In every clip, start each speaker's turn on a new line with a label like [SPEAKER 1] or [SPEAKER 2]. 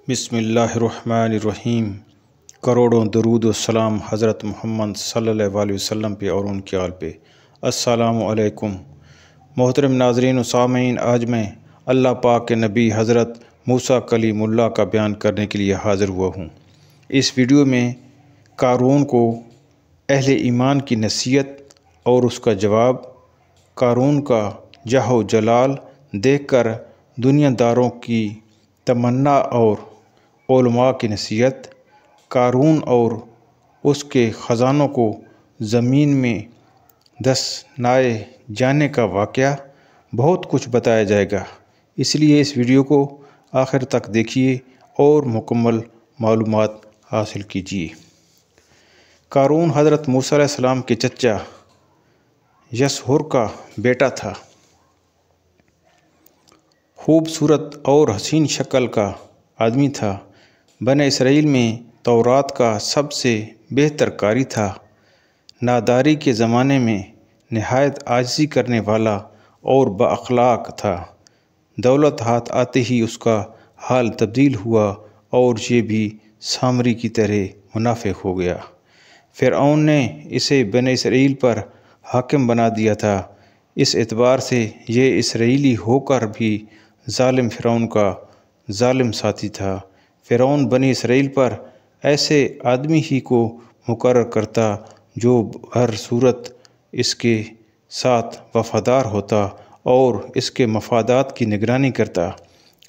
[SPEAKER 1] بسم اللہ الرحمن الرحیم۔ کروڑوں درود و سلام حضرت محمد صلی اللہ علیہ وسلم پہ اور ان کے آل پہ۔ السلام علیکم محترم ناظرین و سامعین، آج میں اللہ پاک کے نبی حضرت موسیٰ کلیم اللہ کا بیان کرنے کے لیے حاضر ہوا ہوں۔ اس ویڈیو میں قارون کو اہل ایمان کی نصیحت اور اس کا جواب، قارون کا جاہ و جلال دیکھ کر دنیا داروں کی تمنا اور علماء کی نصیحت، قارون اور اس کے خزانوں کو زمین میں دفنائے جانے کا واقعہ، بہت کچھ بتایا جائے گا۔ اس لیے اس ویڈیو کو آخر تک دیکھیے اور مکمل معلومات حاصل کیجیے۔ قارون حضرت موسیٰ علیہ السلام کے چچا یسہر کا بیٹا تھا۔ خوبصورت اور حسین شکل کا آدمی تھا۔ بنی اسرائیل میں تورات کا سب سے بہتر قاری تھا۔ ناداری کے زمانے میں نہایت عاجزی کرنے والا اور بااخلاق تھا۔ دولت ہاتھ آتے ہی اس کا حال تبدیل ہوا اور یہ بھی سامری کی طرح منافق ہو گیا۔ فرعون نے اسے بنی اسرائیل پر حاکم بنا دیا تھا۔ اس اعتبار سے یہ اسرائیلی ہو کر بھی ظالم فرعون کا ظالم ساتھی تھا۔ فرعون بنی اسرائیل پر ایسے آدمی ہی کو مقرر کرتا جو ہر صورت اس کے ساتھ وفادار ہوتا اور اس کے مفادات کی نگرانی کرتا۔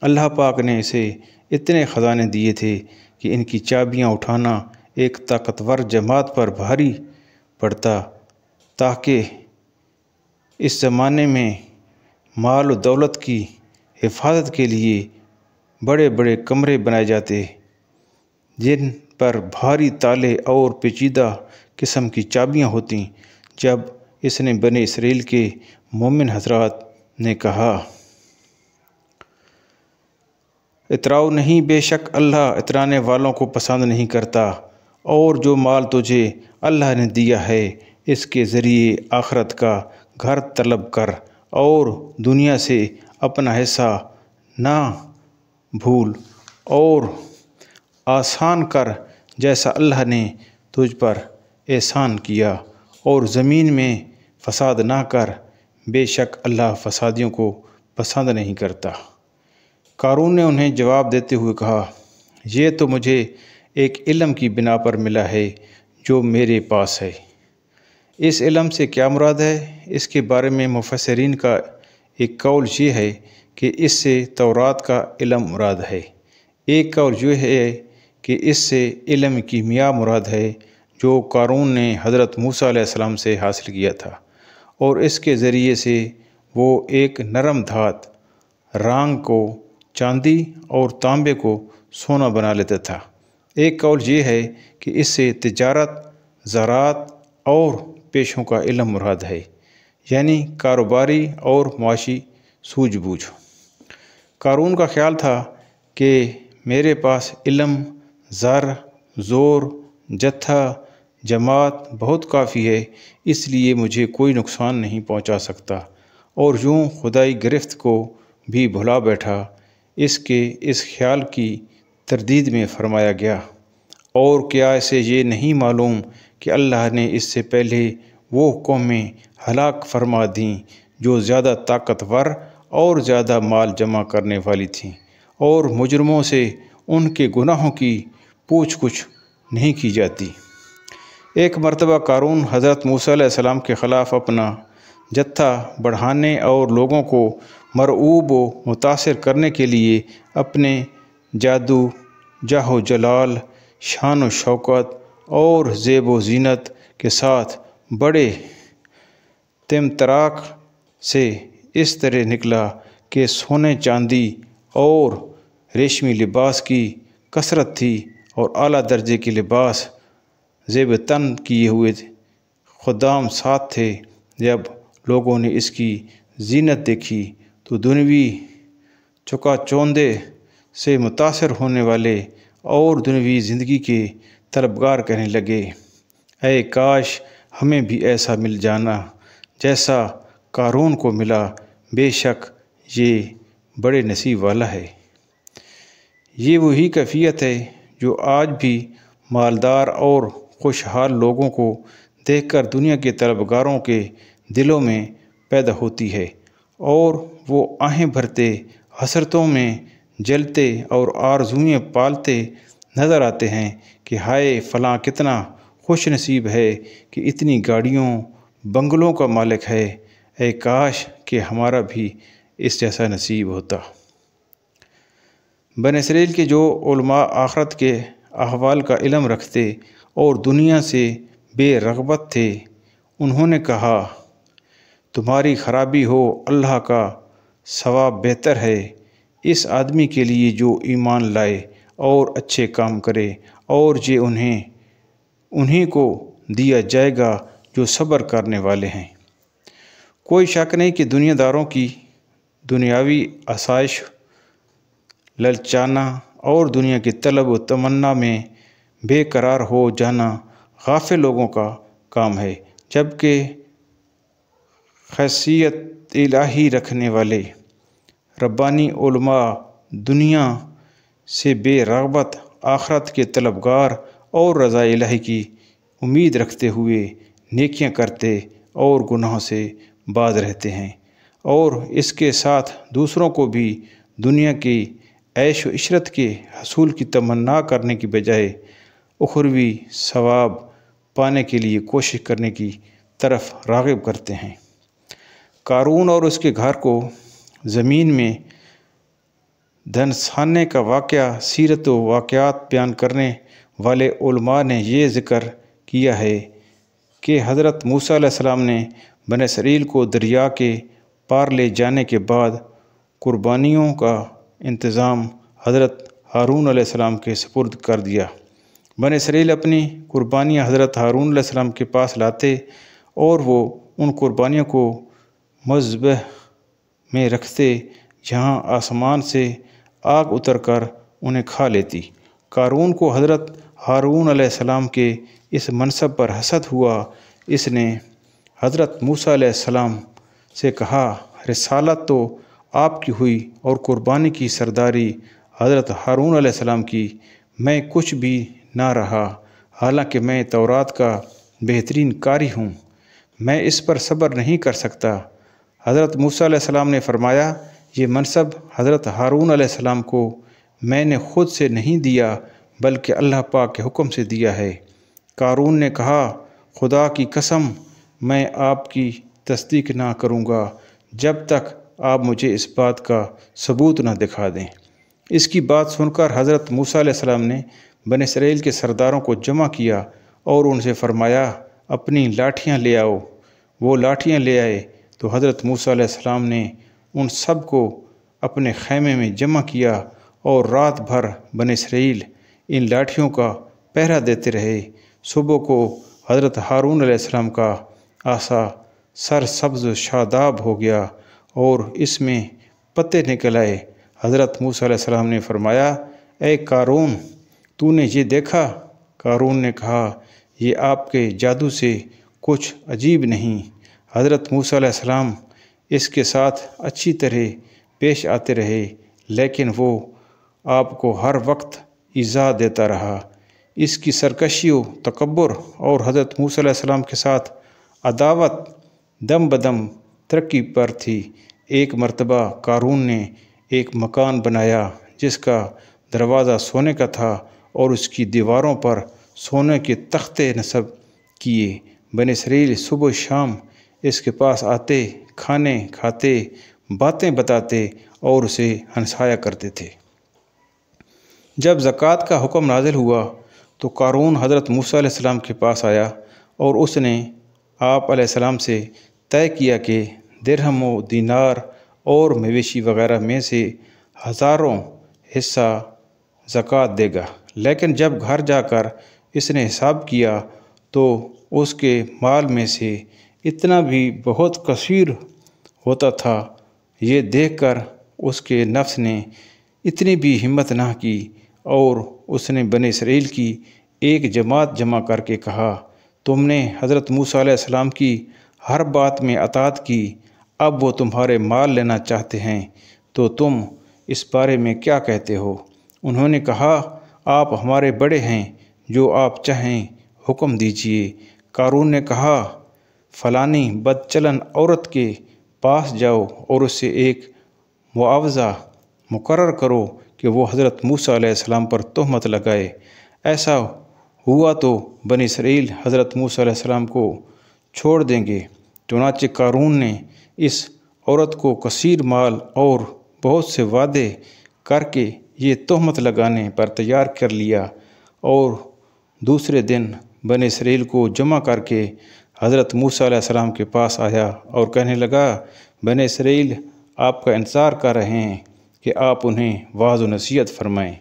[SPEAKER 1] اللہ پاک نے اسے اتنے خزانے دیے تھے کہ ان کی چابیاں اٹھانا ایک طاقتور جماعت پر بھاری پڑتا، تاکہ اس زمانے میں مال و دولت کی حفاظت کے لیے بڑے بڑے کمرے بنائے جاتے، جن پر بھاری تالے اور پیچیدہ قسم کی چابیاں ہوتیں۔ جب اس نے بنی اسرائیل کے مومن حضرات نے کہا، اتراؤ نہیں، بے شک اللہ اترانے والوں کو پسند نہیں کرتا، اور جو مال تجھے اللہ نے دیا ہے اس کے ذریعے آخرت کا گھر طلب کر اور دنیا سے اپنا حصہ نہ بھول اور آسان کر جیسا اللہ نے تجھ پر احسان کیا، اور زمین میں فساد نہ کر، بے شک اللہ فسادیوں کو پسند نہیں کرتا۔ قارون نے انہیں جواب دیتے ہوئے کہا، یہ تو مجھے ایک علم کی بنا پر ملا ہے جو میرے پاس ہے۔ اس علم سے کیا مراد ہے؟ اس کے بارے میں مفسرین کا ایک قول یہ ہے کہ اس سے تورات کا علم مراد ہے۔ ایک قول یہ ہے کہ اس سے علم کیمیا مراد ہے جو قارون نے حضرت موسیٰ علیہ السلام سے حاصل کیا تھا، اور اس کے ذریعے سے وہ ایک نرم دھات رانگ کو چاندی اور تانبے کو سونا بنا لیتا تھا۔ ایک قول یہ ہے کہ اس سے تجارت، زراعت اور پیشوں کا علم مراد ہے، یعنی کاروباری اور معاشی سوجھ بوجھ۔ قارون کا خیال تھا کہ میرے پاس علم، زر، زور، جتھا، جماعت بہت کافی ہے، اس لیے مجھے کوئی نقصان نہیں پہنچا سکتا، اور یوں خدائی گرفت کو بھی بھلا بیٹھا۔ اس کے اس خیال کی تردید میں فرمایا گیا، اور کیا اسے یہ نہیں معلوم کہ اللہ نے اس سے پہلے وہ قومیں ہلاک فرما دیں جو زیادہ طاقتور اور زیادہ مال جمع کرنے والی تھیں، اور مجرموں سے ان کے گناہوں کی پوچھ گچھ نہیں کی جاتی۔ ایک مرتبہ قارون حضرت موسیٰ علیہ السلام کے خلاف اپنا جتھا بڑھانے اور لوگوں کو مرعوب و متاثر کرنے کے لیے اپنے جادو، جاہ و جلال، شان و شوکت اور زیب و زینت کے ساتھ بڑے طمطراق سے اس طرح نکلا کہ سونے چاندی اور ریشمی لباس کی کثرت تھی، اور اعلیٰ درجے کے لباس زیب تن کیے ہوئے خدام ساتھ تھے۔ جب لوگوں نے اس کی زینت دیکھی تو دنیوی چکا چوندے سے متاثر ہونے والے اور دنیوی زندگی کے طلبگار کہنے لگے، اے کاش ہمیں بھی ایسا مل جانا جیسا قارون کو ملا، بے شک یہ بڑے نصیب والا ہے۔ یہ وہی کیفیت ہے جو آج بھی مالدار اور خوشحال لوگوں کو دیکھ کر دنیا کے طلبگاروں کے دلوں میں پیدا ہوتی ہے، اور وہ آہیں بھرتے، حسرتوں میں جلتے اور آرزوئیں پالتے نظر آتے ہیں کہ ہائے فلاں کتنا خوش نصیب ہے کہ اتنی گاڑیوں بنگلوں کا مالک ہے، اے کاش کہ ہمارا بھی اس جیسا نصیب ہوتا۔ بنی اسرائیل کے جو علماء آخرت کے احوال کا علم رکھتے اور دنیا سے بے رغبت تھے، انہوں نے کہا تمہاری خرابی ہو، اللہ کا ثواب بہتر ہے اس آدمی کے لیے جو ایمان لائے اور اچھے کام کرے، اور یہ انہیں کو دیا جائے گا جو صبر کرنے والے ہیں۔ کوئی شک نہیں کہ دنیا داروں کی دنیاوی آسائش، للچانا اور دنیا کی طلب و تمنا میں بے قرار ہو جانا غافل لوگوں کا کام ہے، جبکہ خشیت الہی رکھنے والے ربانی علماء دنیا سے بے رغبت، آخرت کے طلبگار اور رضا الہی کی امید رکھتے ہوئے نیکیاں کرتے اور گناہوں سے باز رہتے ہیں، اور اس کے ساتھ دوسروں کو بھی دنیا کی عیش و عشرت کے حصول کی تمنا کرنے کی بجائے اخروی ثواب پانے کے لیے کوشش کرنے کی طرف راغب کرتے ہیں۔ قارون اور اس کے گھر کو زمین میں دھنسانے کا واقعہ سیرت و واقعات بیان کرنے والے علماء نے یہ ذکر کیا ہے کہ حضرت موسیٰ علیہ السلام نے بنی اسرائیل کو دریا کے پار لے جانے کے بعد قربانیوں کا انتظام حضرت ہارون علیہ السلام کے سپرد کر دیا۔ بنی اسرائیل اپنی قربانیاں حضرت ہارون علیہ السلام کے پاس لاتے اور وہ ان قربانیوں کو مذبح میں رکھتے جہاں آسمان سے آگ اتر کر انہیں کھا لیتی۔ قارون کو حضرت ہارون علیہ السلام کے اس منصب پر حسد ہوا۔ اس نے حضرت موسیٰ علیہ السلام سے کہا رسالت تو آپ کی ہوئی اور قربانی کی سرداری حضرت ہارون علیہ السلام کی، میں کچھ بھی نہ رہا، حالانکہ میں تورات کا بہترین قاری ہوں، میں اس پر صبر نہیں کر سکتا۔ حضرت موسیٰ علیہ السلام نے فرمایا یہ منصب حضرت ہارون علیہ السلام کو میں نے خود سے نہیں دیا بلکہ اللہ پاک کے حکم سے دیا ہے۔ قارون نے کہا خدا کی قسم میں آپ کی تصدیق نہ کروں گا جب تک آپ مجھے اس بات کا ثبوت نہ دکھا دیں۔ اس کی بات سن کر حضرت موسیٰ علیہ السلام نے بنی اسرائیل کے سرداروں کو جمع کیا اور ان سے فرمایا اپنی لاٹھیاں لے آؤ۔ وہ لاٹھیاں لے آئے تو حضرت موسیٰ علیہ السلام نے ان سب کو اپنے خیمے میں جمع کیا اور رات بھر بنی اسرائیل ان لاٹھیوں کا پہرا دیتے رہے۔ صبح کو حضرت ہارون علیہ السلام کا عصا سر سبز و شاداب ہو گیا اور اس میں پتے نکل آئے۔ حضرت موسیٰ علیہ السلام نے فرمایا اے قارون تو نے یہ دیکھا؟ قارون نے کہا یہ آپ کے جادو سے کچھ عجیب نہیں۔ حضرت موسیٰ علیہ السلام اس کے ساتھ اچھی طرح پیش آتے رہے، لیکن وہ آپ کو ہر وقت ایذا دیتا رہا۔ اس کی سرکشی و تکبر اور حضرت موسیٰ علیہ السلام کے ساتھ عداوت دم بدم ترقی پر تھی۔ ایک مرتبہ قارون نے ایک مکان بنایا جس کا دروازہ سونے کا تھا اور اس کی دیواروں پر سونے کے تختے نصب کیے۔ بنی اسرائیل صبح شام اس کے پاس آتے، کھانے کھاتے، باتیں بتاتے اور اسے ہنسایا کرتے تھے۔ جب زکوٰۃ کا حکم نازل ہوا تو قارون حضرت موسیٰ علیہ السلام کے پاس آیا اور اس نے آپ علیہ السلام سے طے کیا کہ درہم و دینار اور مویشی وغیرہ میں سے 1000 حصہ زکوٰۃ دے گا۔ لیکن جب گھر جا کر اس نے حساب کیا تو اس کے مال میں سے اتنا بھی بہت کثیر ہوتا تھا۔ یہ دیکھ کر اس کے نفس نے اتنی بھی ہمت نہ کی اور اس نے بنی اسرائیل کی ایک جماعت جمع کر کے کہا تم نے حضرت موسیٰ علیہ السلام کی ہر بات میں اطاعت کی، اب وہ تمہارے مال لینا چاہتے ہیں تو تم اس بارے میں کیا کہتے ہو؟ انہوں نے کہا آپ ہمارے بڑے ہیں، جو آپ چاہیں حکم دیجیے۔ قارون نے کہا فلانی بد چلن عورت کے پاس جاؤ اور اس سے ایک معاوضہ مقرر کرو کہ وہ حضرت موسیٰ علیہ السلام پر تہمت لگائے۔ ایسا ہوا تو بنی اسرائیل حضرت موسیٰ علیہ السلام کو چھوڑ دیں گے۔ چنانچہ قارون نے اس عورت کو کثیر مال اور بہت سے وعدے کر کے یہ تہمت لگانے پر تیار کر لیا، اور دوسرے دن بنی اسرائیل کو جمع کر کے حضرت موسیٰ علیہ السلام کے پاس آیا اور کہنے لگا بنی اسرائیل آپ کا انتظار کر رہے ہیں کہ آپ انہیں واعظ و نصیحت فرمائیں۔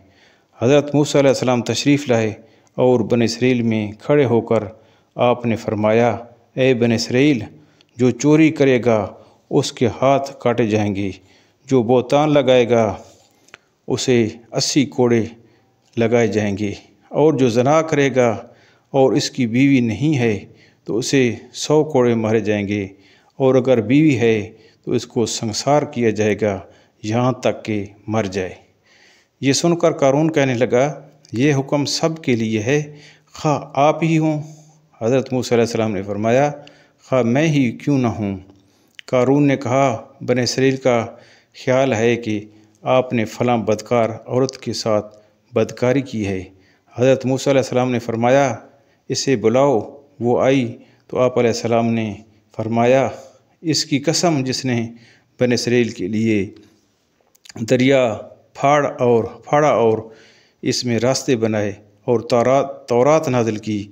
[SPEAKER 1] حضرت موسیٰ علیہ السلام تشریف لائے اور بنی اسرائیل میں کھڑے ہو کر آپ نے فرمایا اے بنی اسرائیل، جو چوری کرے گا اس کے ہاتھ کاٹے جائیں گے، جو بہتان لگائے گا اسے 80 کوڑے لگائے جائیں گے، اور جو زنا کرے گا اور اس کی بیوی نہیں ہے تو اسے 100 کوڑے مارے جائیں گے، اور اگر بیوی ہے تو اس کو سنسار کیا جائے گا یہاں تک کہ مر جائے۔ یہ سن کر قارون کہنے لگا یہ حکم سب کے لیے ہے، خواہ آپ ہی ہوں؟ حضرت موسیٰ علیہ السلام نے فرمایا خواہ میں ہی کیوں نہ ہوں۔ قارون نے کہا بنی اسرائیل کا خیال ہے کہ آپ نے فلاں بدکار عورت کے ساتھ بدکاری کی ہے۔ حضرت موسیٰ علیہ السلام نے فرمایا اسے بلاؤ۔ وہ آئی تو آپ علیہ السلام نے فرمایا اس کی قسم جس نے بنی اسرائیل کے لیے دریا پھاڑا اور اس میں راستے بنائے اور تورات نازل کی،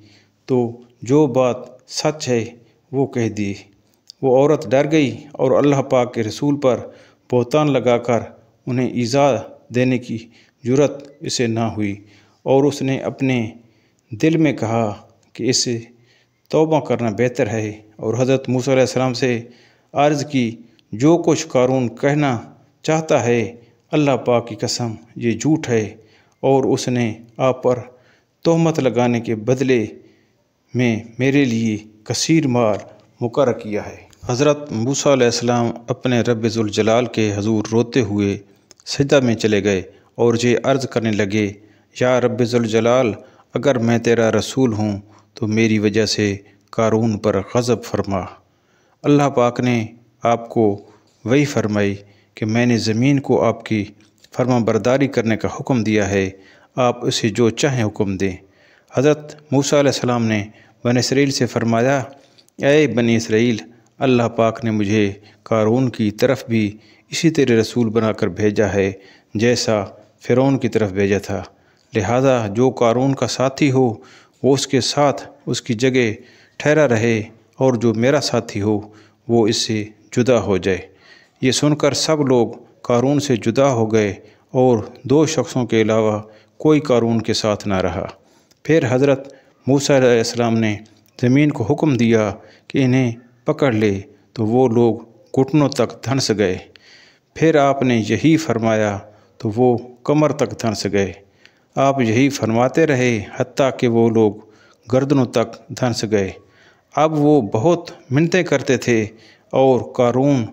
[SPEAKER 1] تو جو بات سچ ہے وہ کہہ دی۔ وہ عورت ڈر گئی اور اللہ پاک کے رسول پر بہتان لگا کر انہیں ایذا دینے کی جرأت اسے نہ ہوئی، اور اس نے اپنے دل میں کہا کہ اس سے توبہ کرنا بہتر ہے، اور حضرت موسیٰ علیہ السلام سے عرض کی جو کچھ قارون کہنا چاہتا ہے اللہ پاک کی قسم یہ جھوٹ ہے، اور اس نے آپ پر تہمت لگانے کے بدلے میں میرے لیے کثیر مال مقرر کیا ہے۔ حضرت موسیٰ علیہ السلام اپنے رب ذوالجلال کے حضور روتے ہوئے سجدہ میں چلے گئے اور یہ عرض کرنے لگے یا رب ذوالجلال، اگر میں تیرا رسول ہوں تو میری وجہ سے قارون پر غضب فرما۔ اللہ پاک نے آپ کو وحی فرمائی کہ میں نے زمین کو آپ کی فرما برداری کرنے کا حکم دیا ہے، آپ اسے جو چاہیں حکم دیں۔ حضرت موسیٰ علیہ السلام نے بنی اسرائیل سے فرمایا اے بنی اسرائیل، اللہ پاک نے مجھے قارون کی طرف بھی اسی طرح رسول بنا کر بھیجا ہے جیسا فرعون کی طرف بھیجا تھا، لہذا جو قارون کا ساتھی ہو وہ اس کے ساتھ اس کی جگہ ٹھہرا رہے، اور جو میرا ساتھی ہو وہ اس سے جدا ہو جائے۔ یہ سن کر سب لوگ قارون سے جدا ہو گئے اور 2 شخصوں کے علاوہ کوئی قارون کے ساتھ نہ رہا۔ پھر حضرت موسیٰ علیہ السلام نے زمین کو حکم دیا کہ انہیں پکڑ لے، تو وہ لوگ گھٹنوں تک دھنس گئے۔ پھر آپ نے یہی فرمایا تو وہ کمر تک دھنس گئے۔ آپ یہی فرماتے رہے حتیٰ کہ وہ لوگ گردنوں تک دھنس گئے۔ اب وہ بہت منتیں کرتے تھے اور قارون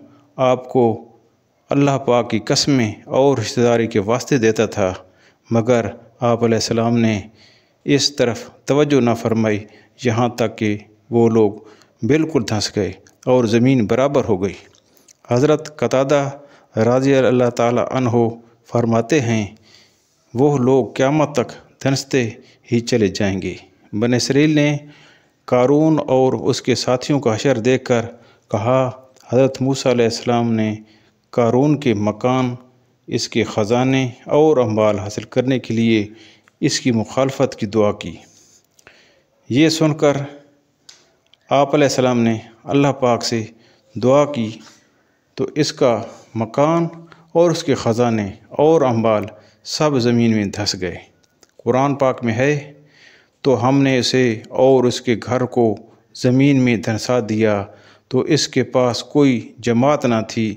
[SPEAKER 1] آپ کو اللہ پاک کی قسمیں اور رشتہ داری کے واسطے دیتا تھا، مگر آپ علیہ السلام نے اس طرف توجہ نہ فرمائی یہاں تک کہ وہ لوگ بالکل دھنس گئے اور زمین برابر ہو گئی۔ حضرت قتادہ رضی اللہ تعالی عنہ فرماتے ہیں وہ لوگ قیامت تک دھنستے ہی چلے جائیں گے۔ بنی اسرائیل نے قارون اور اس کے ساتھیوں کا حشر دیکھ کر کہا حضرت موسیٰ علیہ السلام نے قارون کے مکان، اس کے خزانے اور اموال حاصل کرنے کے لیے اس کی مخالفت کی دعا کی۔ یہ سن کر آپ علیہ السلام نے اللہ پاک سے دعا کی تو اس کا مکان اور اس کے خزانے اور اموال سب زمین میں دھس گئے۔ قرآن پاک میں ہے تو ہم نے اسے اور اس کے گھر کو زمین میں دھنسا دیا، تو اس کے پاس کوئی جماعت نہ تھی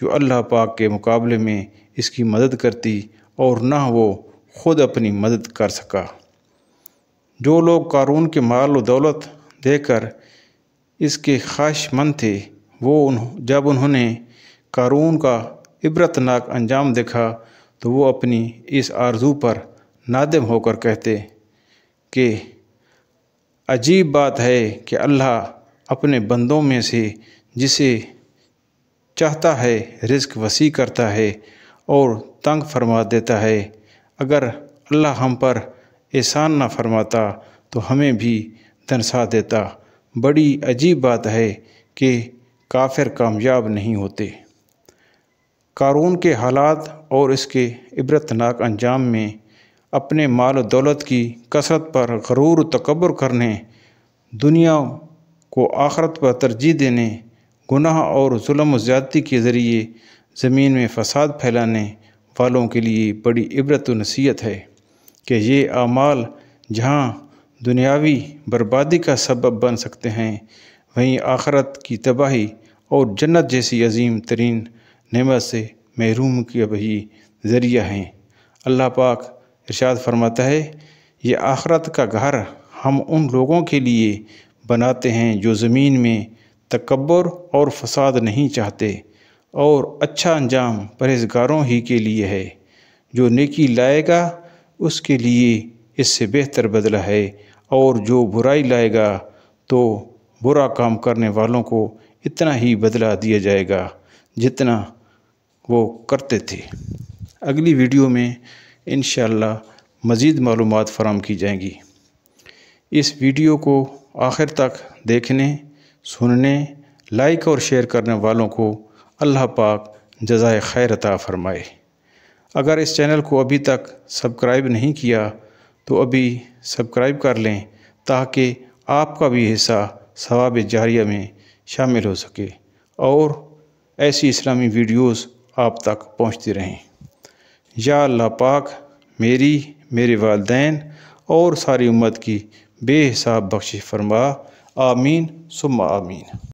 [SPEAKER 1] جو اللہ پاک کے مقابلے میں اس کی مدد کرتی، اور نہ وہ خود اپنی مدد کر سکا۔ جو لوگ قارون کے مال و دولت دے کر اس کے خواہش مند تھے، وہ جب انہوں نے قارون کا عبرتناک انجام دیکھا تو وہ اپنی اس آرزو پر نادم ہو کر کہتے کہ عجیب بات ہے کہ اللہ اپنے بندوں میں سے جسے چاہتا ہے رزق وسیع کرتا ہے اور تنگ فرما دیتا ہے۔ اگر اللہ ہم پر احسان نہ فرماتا تو ہمیں بھی دنسا دیتا۔ بڑی عجیب بات ہے کہ کافر کامیاب نہیں ہوتے۔ قارون کے حالات اور اس کے عبرتناک انجام میں اپنے مال و دولت کی کثرت پر غرور و تکبر کرنے، دنیا کو آخرت پر ترجیح دینے، گناہ اور ظلم و زیادتی کے ذریعے زمین میں فساد پھیلانے والوں کے لیے بڑی عبرت و نصیحت ہے کہ یہ اعمال جہاں دنیاوی بربادی کا سبب بن سکتے ہیں، وہیں آخرت کی تباہی اور جنت جیسی عظیم ترین نعمت سے محروم کا بھی ذریعہ ہیں۔ اللہ پاک ارشاد فرماتا ہے، یہ آخرت کا گھر ہم ان لوگوں کے لیے بناتے ہیں جو زمین میں تکبر اور فساد نہیں چاہتے، اور اچھا انجام پرہیزگاروں ہی کے لیے ہے۔ جو نیکی لائے گا اس کے لیے اس سے بہتر بدلہ ہے، اور جو برائی لائے گا تو برا کام کرنے والوں کو اتنا ہی بدلہ دیا جائے گا جتنا وہ کرتے تھے۔ اگلی ویڈیو میں انشاءاللہ مزید معلومات فراہم کی جائیں گی۔ اس ویڈیو کو آخر تک دیکھنے، سننے، لائک اور شیئر کرنے والوں کو اللہ پاک جزائے خیر عطا فرمائے۔ اگر اس چینل کو ابھی تک سبسکرائب نہیں کیا تو ابھی سبسکرائب کر لیں تاکہ آپ کا بھی حصہ ثواب جاریہ میں شامل ہو سکے اور ایسی اسلامی ویڈیوز آپ تک پہنچتی رہیں۔ یا اللہ پاک میری، میرے والدین اور ساری امت کی بے حساب بخشش فرما۔ آمین ثم آمین۔